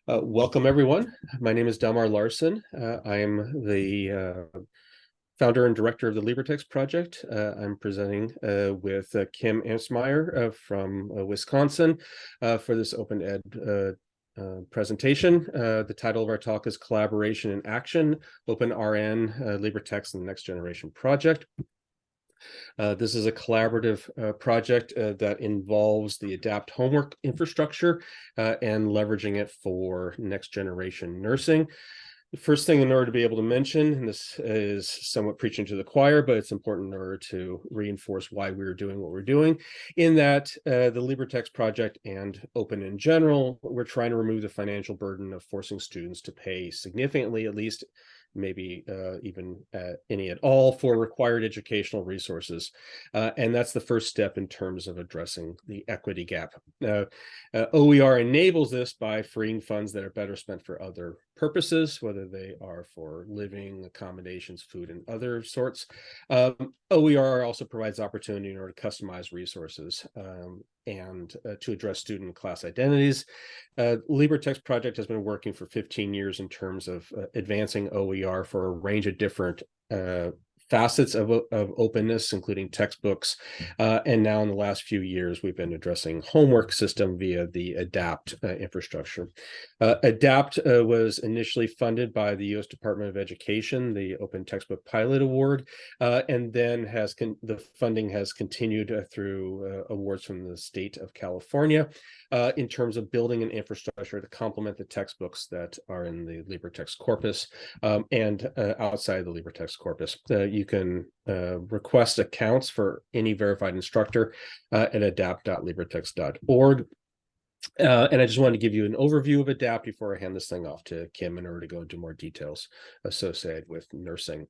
Welcome, everyone. My name is Delmar Larson. I am the founder and director of the LibreTexts project. I'm presenting with Kim Amsmeyer from Wisconsin for this Open Ed presentation. The title of our talk is Collaboration in Action, OpenRN, LibreTexts and the Next Generation Project. This is a collaborative project that involves the ADAPT homework infrastructure and leveraging it for next generation nursing. The first thing in order to be able to mention, and this is somewhat preaching to the choir, but it's important in order to reinforce why we're doing what we're doing, in that the LibreTexts project and Open in general, we're trying to remove the financial burden of forcing students to pay significantly, at least maybe even any at all, for required educational resources. And that's the first step in terms of addressing the equity gap. OER enables this by freeing funds that are better spent for other purposes, whether they are for living, accommodations, food, and other sorts. OER also provides opportunity in order to customize resources and to address student and class identities. LibreTexts project has been working for 15 years in terms of advancing OER for a range of different facets of openness, including textbooks. And now in the last few years, we've been addressing homework system via the ADAPT infrastructure. ADAPT was initially funded by the U.S. Department of Education, the Open Textbook Pilot Award, and then the funding has continued through awards from the state of California in terms of building an infrastructure to complement the textbooks that are in the LibreTexts corpus and outside the LibreTexts corpus. You can request accounts for any verified instructor at adapt.libretext.org. And I just wanted to give you an overview of ADAPT before I hand this thing off to Kim in order to go into more details associated with nursing.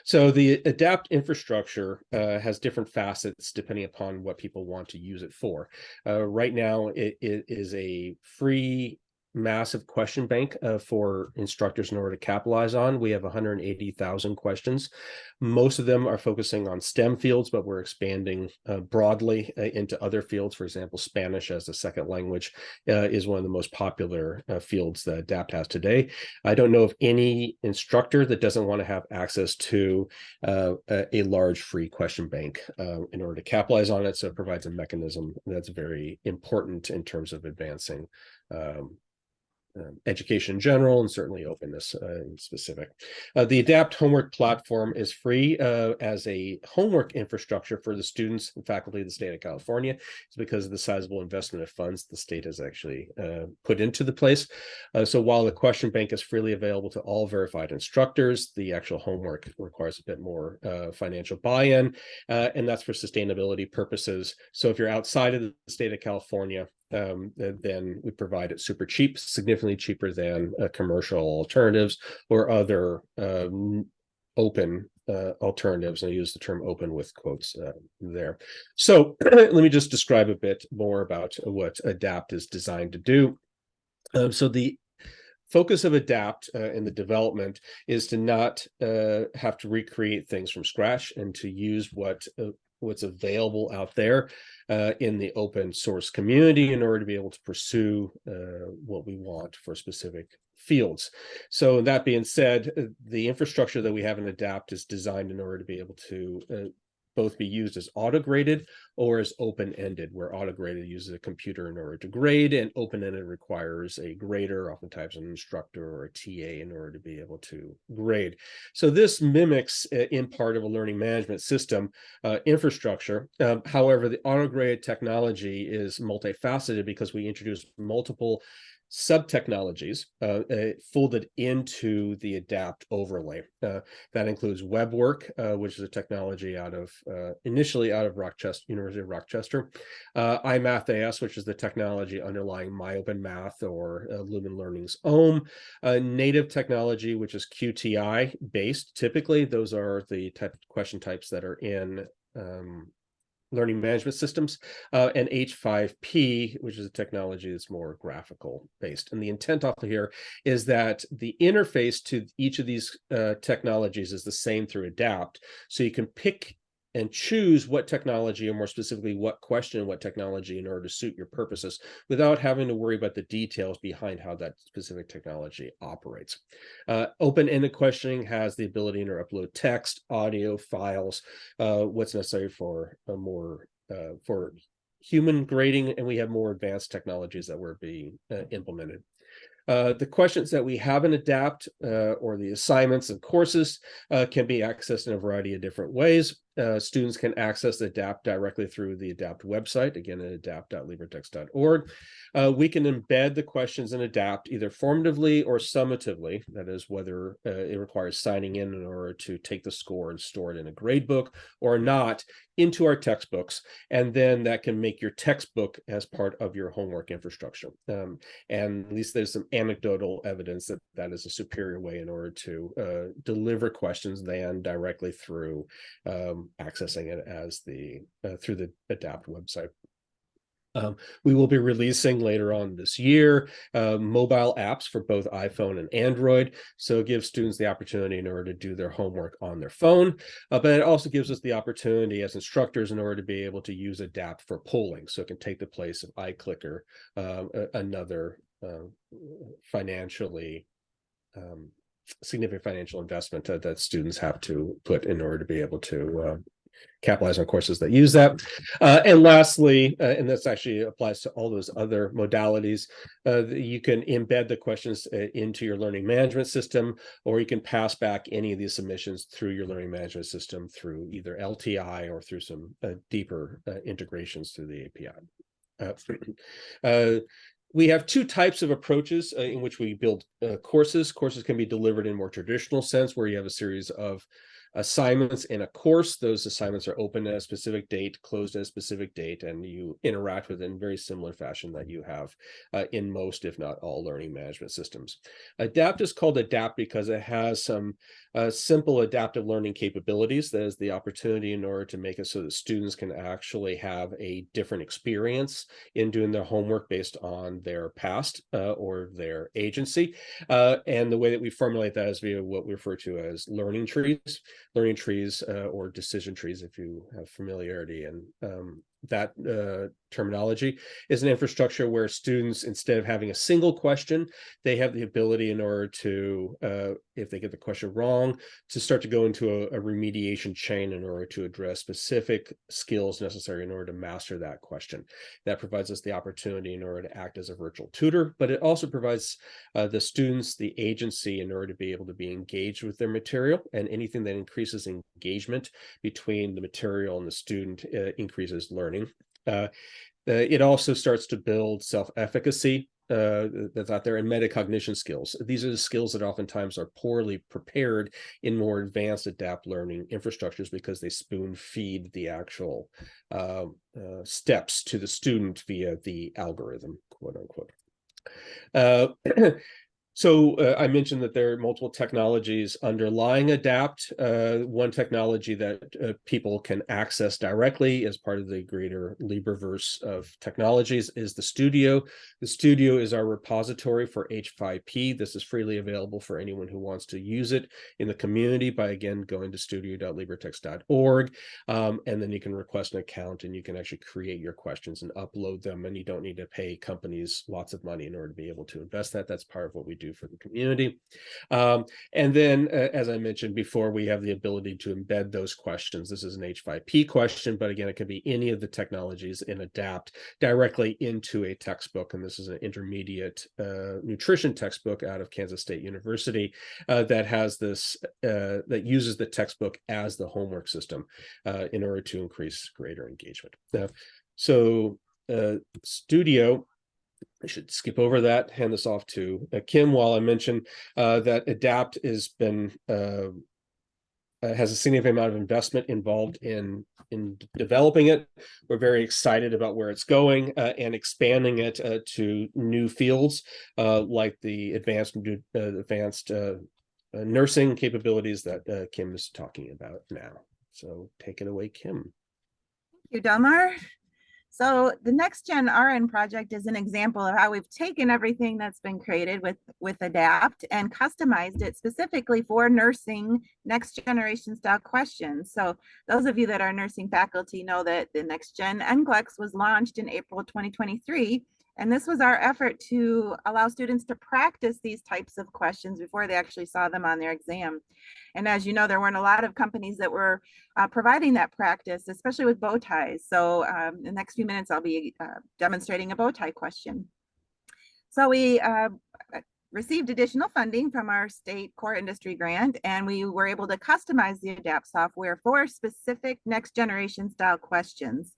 So the ADAPT infrastructure has different facets depending upon what people want to use it for. Right now, it is a free massive question bank for instructors in order to capitalize on. We have 180,000 questions. Most of them are focusing on STEM fields, but we're expanding broadly into other fields. For example, Spanish as a second language is one of the most popular fields that ADAPT has today. I don't know of any instructor that doesn't want to have access to a large free question bank in order to capitalize on it. So it provides a mechanism that's very important in terms of advancing education in general, and certainly openness in specific. The ADAPT homework platform is free as a homework infrastructure for the students and faculty of the state of California. It's because of the sizable investment of funds the state has actually put into the place. So while the question bank is freely available to all verified instructors, the actual homework requires a bit more financial buy-in, and that's for sustainability purposes. So if you're outside of the state of California, then we provide it super cheap, significantly cheaper than commercial alternatives or other open alternatives. I use the term open with quotes there. So let me just describe a bit more about what ADAPT is designed to do. So the focus of ADAPT in the development is to not have to recreate things from scratch and to use what's available out there in the open source community in order to be able to pursue what we want for specific fields. So that being said, the infrastructure that we have in ADAPT is designed in order to be able to both be used as auto-graded or as open-ended, where auto-graded uses a computer in order to grade, and open-ended requires a grader, oftentimes an instructor or a TA, in order to be able to grade. So this mimics, in part, of a learning management system infrastructure. However, the auto-graded technology is multifaceted because we introduce multiple sub-technologies folded into the ADAPT overlay. That includes web work, which is a technology initially out of University of Rochester, iMath.AS, which is the technology underlying MyOpenMath or Lumen Learning's OHM, native technology, which is QTI based. Typically, those are the type of question types that are in learning management systems, and H5P, which is a technology that's more graphical based. And the intent off of here is that the interface to each of these technologies is the same through ADAPT. So you can pick and choose what technology, or more specifically, what question, what technology, in order to suit your purposes, without having to worry about the details behind how that specific technology operates. Open-ended questioning has the ability to upload text, audio, files, what's necessary for a more for human grading, and we have more advanced technologies that were being implemented. The questions that we have in ADAPT, or the assignments and courses, can be accessed in a variety of different ways. Students can access ADAPT directly through the ADAPT website, again at adapt.libretext.org. We can embed the questions in ADAPT either formatively or summatively, that is, whether it requires signing in order to take the score and store it in a gradebook or not, into our textbooks, and then that can make your textbook as part of your homework infrastructure. And at least there's some anecdotal evidence that that is a superior way in order to deliver questions than directly through accessing it as through the ADAPT website. We will be releasing later on this year mobile apps for both iPhone and Android. So it gives students the opportunity in order to do their homework on their phone, but it also gives us the opportunity as instructors in order to be able to use ADAPT for polling. So it can take the place of iClicker, another financially significant financial investment that students have to put in order to be able to capitalize on courses that use that. And lastly, and this actually applies to all those other modalities, you can embed the questions into your learning management system, or you can pass back any of these submissions through your learning management system through either LTI or through some deeper integrations through the API. We have two types of approaches in which we build courses. Courses can be delivered in a more traditional sense, where you have a series of assignments in a course. Those assignments are open at a specific date, closed at a specific date, and you interact with it in very similar fashion that you have in most, if not all, learning management systems. ADAPT is called ADAPT because it has some simple adaptive learning capabilities. That is the opportunity in order to make it so that students can actually have a different experience in doing their homework based on their past or their agency. And the way that we formulate that is via what we refer to as learning trees. Learning trees or decision trees, if you have familiarity and that terminology, is an infrastructure where students, instead of having a single question, they have the ability, in order to, if they get the question wrong, to start to go into a remediation chain in order to address specific skills necessary in order to master that question. That provides us the opportunity in order to act as a virtual tutor, but it also provides the students the agency in order to be able to be engaged with their material, and anything that increases engagement between the material and the student increases learning. It also starts to build self-efficacy that's out there, and metacognition skills. These are the skills that oftentimes are poorly prepared in more advanced ADAPT learning infrastructures, because they spoon feed the actual steps to the student via the algorithm, quote unquote. So I mentioned that there are multiple technologies underlying ADAPT. One technology that people can access directly as part of the greater LibreVerse of technologies is the Studio. The Studio is our repository for H5P. This is freely available for anyone who wants to use it in the community by, again, going to studio.libretext.org. And then you can request an account, and you can actually create your questions and upload them, and you don't need to pay companies lots of money in order to be able to invest that. That's part of what we do for the community. And then, as I mentioned before, we have the ability to embed those questions. This is an H5P question, but again, it could be any of the technologies in ADAPT directly into a textbook. And this is an intermediate nutrition textbook out of Kansas State University that has this, that uses the textbook as the homework system in order to increase greater engagement. So Studio, I should skip over that, hand this off to Kim while I mention that ADAPT has a significant amount of investment involved in developing it. We're very excited about where it's going and expanding it to new fields like the advanced nursing capabilities that Kim is talking about now. So take it away, Kim. Thank you, Delmar. So the Next Gen RN project is an example of how we've taken everything that's been created with ADAPT and customized it specifically for nursing next generation style questions. So those of you that are nursing faculty know that the Next Gen NCLEX was launched in April 2023. And this was our effort to allow students to practice these types of questions before they actually saw them on their exam. And as you know, there weren't a lot of companies that were providing that practice, especially with bow ties. So in the next few minutes, I'll be demonstrating a bow tie question. So we received additional funding from our state core industry grant, and we were able to customize the ADAPT software for specific next generation style questions.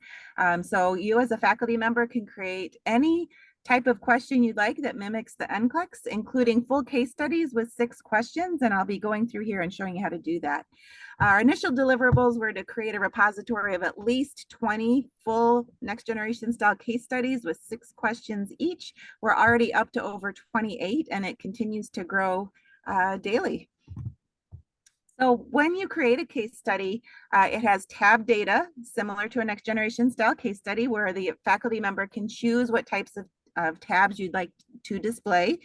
So you as a faculty member can create any type of question you'd like that mimics the NCLEX, including full case studies with 6 questions, and I'll be going through here and showing you how to do that. Our initial deliverables were to create a repository of at least 20 full next generation style case studies with 6 questions each. We're already up to over 28, and it continues to grow daily. So when you create a case study, it has tab data similar to a next generation style case study where the faculty member can choose what types of tabs you'd like to display,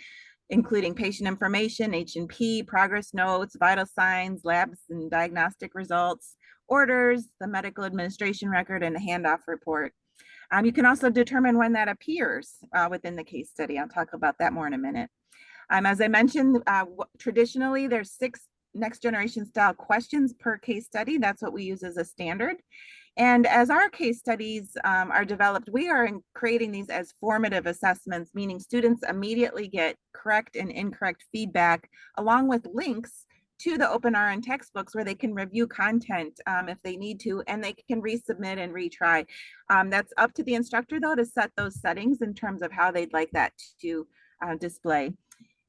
including patient information, H&P, progress notes, vital signs, labs and diagnostic results, orders, the medical administration record, and a handoff report. You can also determine when that appears within the case study. I'll talk about that more in a minute. As I mentioned, traditionally there's 6 next generation style questions per case study. That's what we use as a standard. And as our case studies are developed, we are creating these as formative assessments, meaning students immediately get correct and incorrect feedback along with links to the OpenRN textbooks where they can review content if they need to, and they can resubmit and retry. That's up to the instructor though to set those settings in terms of how they'd like that to display.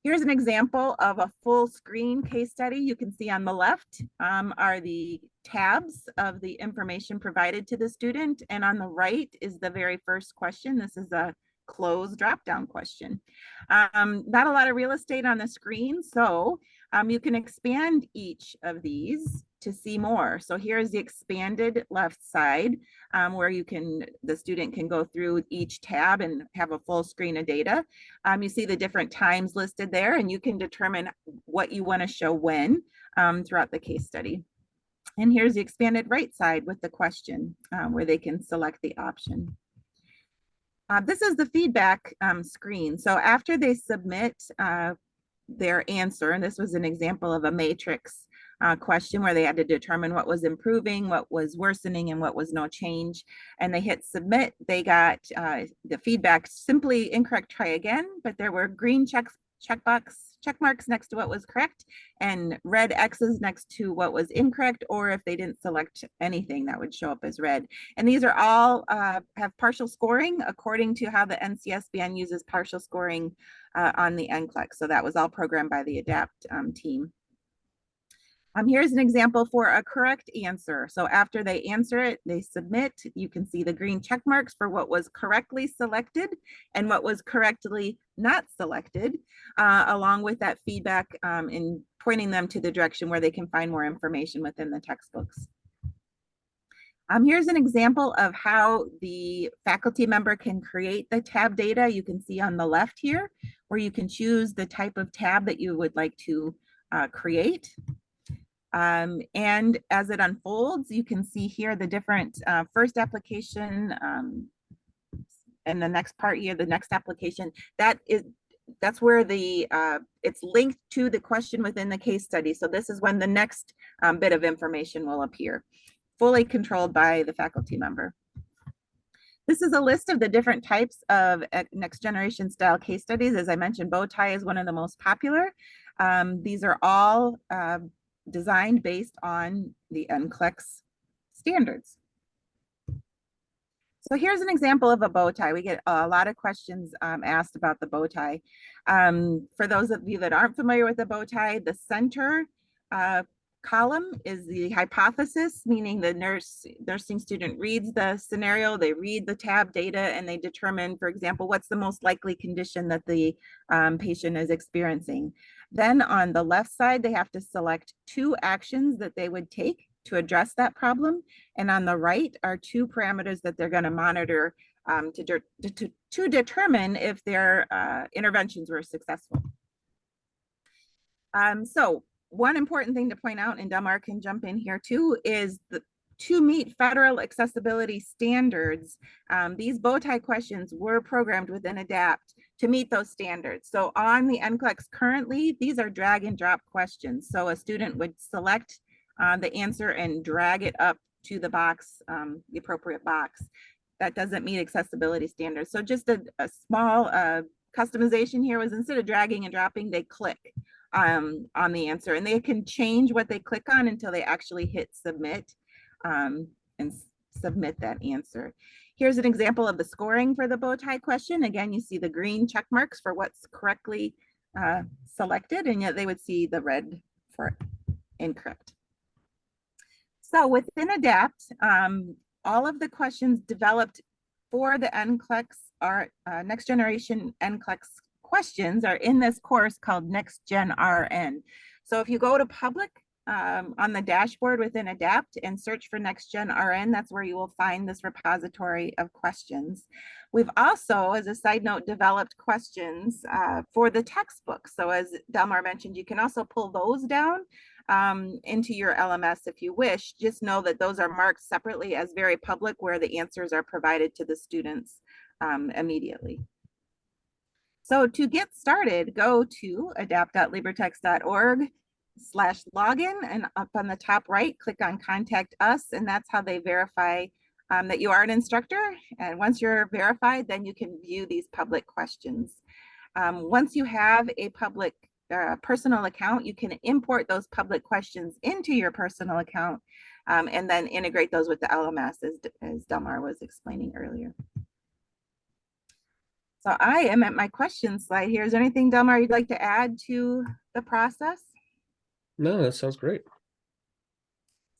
Here's an example of a full screen case study. You can see on the left are the tabs of the information provided to the student. And on the right is the very first question. This is a closed drop-down question. Not a lot of real estate on the screen, so you can expand each of these to see more. So here's the expanded left side where the student can go through each tab and have a full screen of data. You see the different times listed there, and you can determine what you want to show when throughout the case study. And here's the expanded right side with the question where they can select the option. This is the feedback screen. So after they submit their answer, and this was an example of a matrix question where they had to determine what was improving, what was worsening, and what was no change. And they hit submit. They got the feedback simply incorrect, try again, but there were green check marks next to what was correct and red X's next to what was incorrect, or if they didn't select anything, that would show up as red. And these are all have partial scoring according to how the NCSBN uses partial scoring on the NCLEX. So that was all programmed by the ADAPT team. Here's an example for a correct answer. So after they answer it, they submit. You can see the green check marks for what was correctly selected and what was correctly not selected, along with that feedback in pointing them to the direction where they can find more information within the textbooks. Here's an example of how the faculty member can create the tab data. You can see on the left here, where you can choose the type of tab that you would like to create. And as it unfolds, you can see here the different first application and the next part here, the next application. That's where it's linked to the question within the case study. So this is when the next bit of information will appear, fully controlled by the faculty member. This is a list of the different types of next generation style case studies. As I mentioned, bow tie is one of the most popular. These are all designed based on the NCLEX standards. So here's an example of a bow tie. We get a lot of questions asked about the bow tie. For those of you that aren't familiar with the bow tie, the center column is the hypothesis, meaning the nursing student reads the scenario, they read the tab data, and they determine, for example, what's the most likely condition that the patient is experiencing. Then on the left side, they have to select 2 actions that they would take to address that problem. And on the right are 2 parameters that they're going to monitor to determine if their interventions were successful. So one important thing to point out, and Delmar can jump in here too, is to meet federal accessibility standards, these bow tie questions were programmed within ADAPT to meet those standards. So on the NCLEX currently, these are drag and drop questions. So a student would select the answer and drag it up to the box, the appropriate box. That doesn't meet accessibility standards. So just a small customization here was, instead of dragging and dropping, they click on the answer, and they can change what they click on until they actually hit submit and submit that answer. Here's an example of the scoring for the bow tie question. Again, you see the green check marks for what's correctly selected, and yet they would see the red for incorrect. So within ADAPT, all of the questions developed for the NCLEX are next generation NCLEX questions are in this course called Next Gen RN. So if you go to public on the dashboard within ADAPT and search for Next Gen RN, that's where you will find this repository of questions. We've also, as a side note, developed questions for the textbook. So as Delmar mentioned, you can also pull those down into your LMS if you wish. Just know that those are marked separately as very public, where the answers are provided to the students immediately. So to get started, go to adapt.libretext.org/login, and up on the top right, click on Contact Us, and that's how they verify that you are an instructor. And once you're verified, then you can view these public questions. Once you have a public personal account, you can import those public questions into your personal account and then integrate those with the LMS, as Delmar was explaining earlier. So I am at my question slide here. Is there anything, Delmar, you'd like to add to the process? No, that sounds great.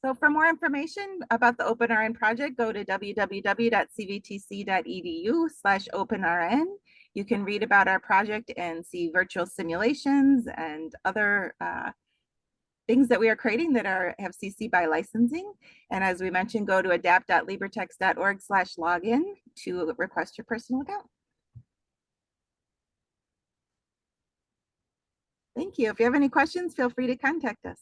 So for more information about the OpenRN project, go to www.cvtc.edu/OpenRN. You can read about our project and see virtual simulations and other things that we are creating that have CC by licensing. And as we mentioned, go to adapt.libretext.org/login to request your personal account. Thank you. If you have any questions, feel free to contact us.